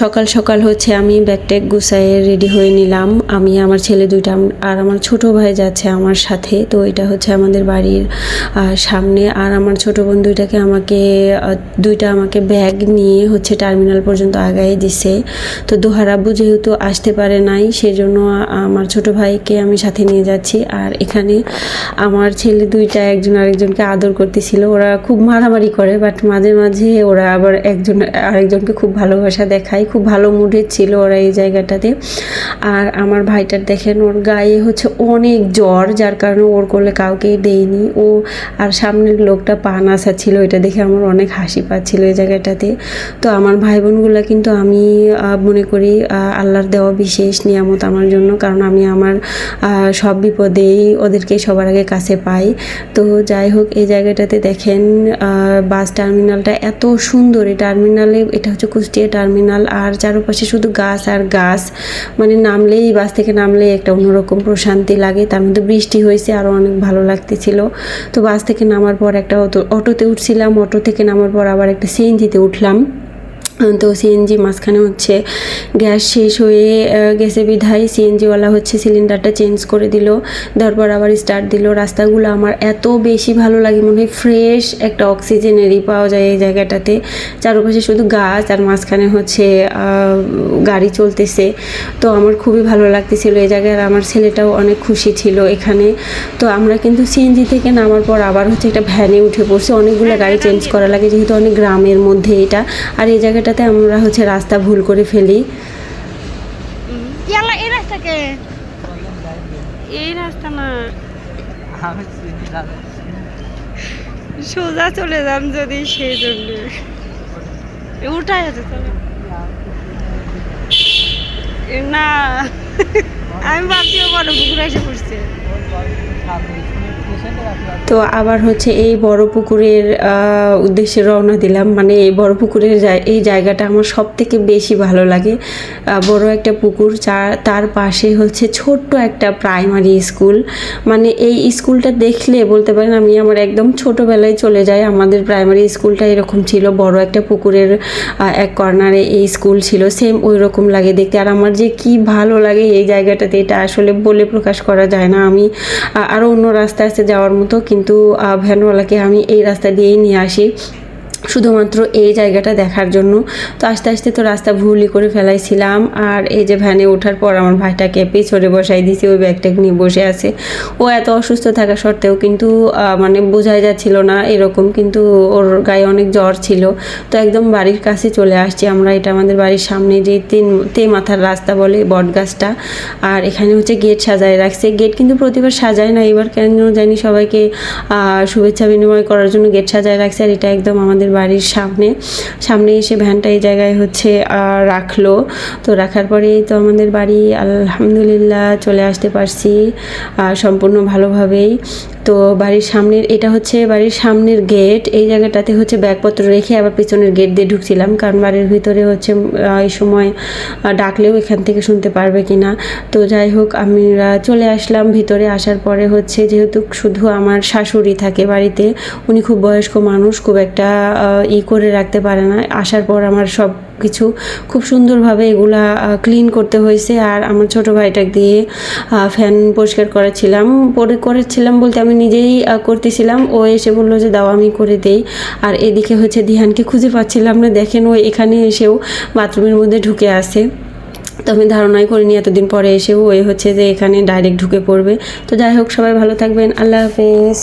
সকাল সকাল হচ্ছে আমি ব্যাগ ট্যাগ গুছাইয়ে রেডি হয়ে নিলাম। আমি আমার ছেলে দুইটা আর আমার ছোট ভাই যাচ্ছে আমার সাথে। তো এটা হচ্ছে আমাদের বাড়ির সামনে। আর আমার ছোট বোন দুইটা আমাকে ব্যাগ নিয়ে হচ্ছে টার্মিনাল পর্যন্ত আগায় দিছে। তো দোহার আব্বু যেহেতু আসতে পারে নাই, সেজন্য আমার ছোট ভাইকে আমি সাথে নিয়ে যাচ্ছি। আর এখানে আমার ছেলে দুইটা একজন আরেকজনকে আদর করতেছিল। ওরা খুব মারামারি করে, বাট মাঝে মাঝে ওরা আবার একজন আরেকজনকে খুব ভালোবাসা দেখায়। খুব ভালো মুডে ছিল ওরা এই জায়গাটাতে। আর আমার ভাইটার দেখেন, ওর গায়ে হচ্ছে অনেক জ্বর, যার কারণে ওর কোলে কাউকে দেয়নি ও। আর সামনের লোকটা পান আসা ছিল, এটা দেখে আমার অনেক হাসি পাচ্ছিল এই জায়গাটাতে। তো আমার ভাই বোনগুলো কিন্তু আমি মনে করি আল্লাহর দেওয়া বিশেষ নিয়ামত আমার জন্য, কারণ আমি আমার সব বিপদেই ওদেরকে সবার আগে কাছে পাই। তো যাই হোক, এই জায়গাটাতে দেখেন বাস টার্মিনালটা এত সুন্দর। এই টার্মিনালে, এটা হচ্ছে কুষ্টিয়া টার্মিনাল, আর চারপাশে শুধু গাছ আর গাছ। মানে বাস থেকে নামলেই একটা অন্যরকম প্রশান্তি লাগে। তার মধ্যে বৃষ্টি হয়েছে, আরও অনেক ভালো লাগতেছিল। তো বাস থেকে নামার পর একটা অটোতে উঠছিলাম। অটো থেকে নামার পর আবার একটা সিএনজিতে উঠলাম। তো সিএনজি মাঝখানে হচ্ছে গ্যাস শেষ হয়ে গেছে বিধায় সিএনজিওয়ালা হচ্ছে সিলিন্ডারটা চেঞ্জ করে দিল। তারপর আবার স্টার্ট দিল। রাস্তাগুলো আমার এত বেশি ভালো লাগে, মনে হয় ফ্রেশ একটা অক্সিজেনেরই পাওয়া যায় এই জায়গাটাতে। চারপাশে শুধু গাছ, আর মাঝখানে হচ্ছে গাড়ি চলতেছে। তো আমার খুবই ভালো লাগতেছিল এই জায়গায়। আর আমার ছেলেটাও অনেক খুশি ছিল এখানে। তো আমরা কিন্তু সিএনজি থেকে নামার পর আবার হচ্ছে একটা ভ্যানে উঠে পড়ছি। অনেকগুলো গাড়ি চেঞ্জ করা লাগে, যেহেতু অনেক গ্রামের মধ্যে এটা। আর এই জায়গাটাতে আমরা হচ্ছে রাস্তা ভুল করে ফেলি। এই রাস্তা না, সোজা চলে যান যদি, সেই জন্য উঠাই আছে। না, আমি ভাবছি বড় পুকুর এসে পড়ছে। তো আবার হচ্ছে এই বড় পুকুরের উদ্দেশ্যে রওনা দিলাম। মানে এই বড় পুকুরের এই জায়গাটা আমার সব থেকে বেশি ভালো লাগে। বড় একটা পুকুর, তার পাশে হচ্ছে ছোট্ট একটা প্রাইমারি স্কুল। মানে এই স্কুলটা দেখলে বলতে পারেন আমি আমার একদম ছোটোবেলায় চলে যাই। আমাদের প্রাইমারি স্কুলটা এরকম ছিল, বড় একটা পুকুরের এক কর্নারে এই স্কুল ছিল, সেম ওই রকম লাগে দেখতে। আর আমার যে কি ভালো লাগে এই জায়গাটাতে, এটা আসলে বলে প্রকাশ করা যায় না। আমি আরও অন্য রাস্তা আছে যাওয়ার মতো, কিন্তু ভ্যানওয়ালাকে আমি এই রাস্তা দিয়েই নিয়ে আসি শুধুমাত্র এই জায়গাটা দেখার জন্য। তো আস্তে আস্তে তো রাস্তা ভুলই করে ফেলাইছিলাম। আর এই যে ভ্যানে ওঠার পর আমার ভাইটাকে পেছনে বসাই দিয়েছি, ওই ব্যাগটা নিয়ে বসে আছে। ও এত অসুস্থ থাকা সত্ত্বেও কিন্তু মানে বোঝাই যাচ্ছিল না এরকম, কিন্তু ওর গায়ে অনেক জ্বর ছিল। তো একদম বাড়ির কাছে চলে আসছি আমরা। এটা আমাদের বাড়ির সামনে যে মাথার রাস্তা বলে, বট গাছটা। আর এখানে হচ্ছে গেট সাজায় রাখছে। গেট কিন্তু প্রতিবার সাজায় না, এবার কেন জানি সবাইকে শুভেচ্ছা বিনিময় করার জন্য গেট সাজায় রাখছে। আর এটা একদম আমাদের বাড়ির সামনে এসে ভ্যানটা এই জায়গায় হচ্ছে রাখলো। তো রাখার পরেই তো আমাদের বাড়ি আলহামদুলিল্লাহ চলে আসতে পারছি সম্পূর্ণ ভালোভাবেই। তো এটা হচ্ছে বাড়ির সামনের গেট। এই জায়গাটাতে হচ্ছে ব্যাগপত্র রেখে আবার পিছনের গেট দিয়ে ঢুকছিলাম, কারণ বাড়ির ভিতরে হচ্ছে এই সময় ডাকলেও এখান থেকে শুনতে পারবে কিনা। তো যাই হোক, আমরা চলে আসলাম ভিতরে। আসার পরে হচ্ছে, যেহেতু শুধু আমার শাশুড়ি থাকে বাড়িতে, উনি খুব বয়স্ক মানুষ, খুব একটা করে রাখতে পারে না। আসার পর আমার সব কিছু খুব সুন্দরভাবে এগুলা ক্লিন করতে হয়েছে। আর আমার ছোট ভাইটাকে দিয়ে ফ্যান পরিষ্কার করেছিলাম বলতে আমি নিজেই করতেছিলাম। ও এসে বললো যে দাও আমি করে দেই। আর এদিকে হচ্ছে দিহানকে খুঁজে পাচ্ছিলাম না। দেখেন, ও এখানে এসেও বাথরুমের মধ্যে ঢুকে আসে। তো আমি ধারণাই করিনি এতদিন পরে এসেও হচ্ছে যে এখানে ডাইরেক্ট ঢুকে পড়বে। তো যাই হোক, সবাই ভালো থাকবেন। আল্লাহ হাফেজ।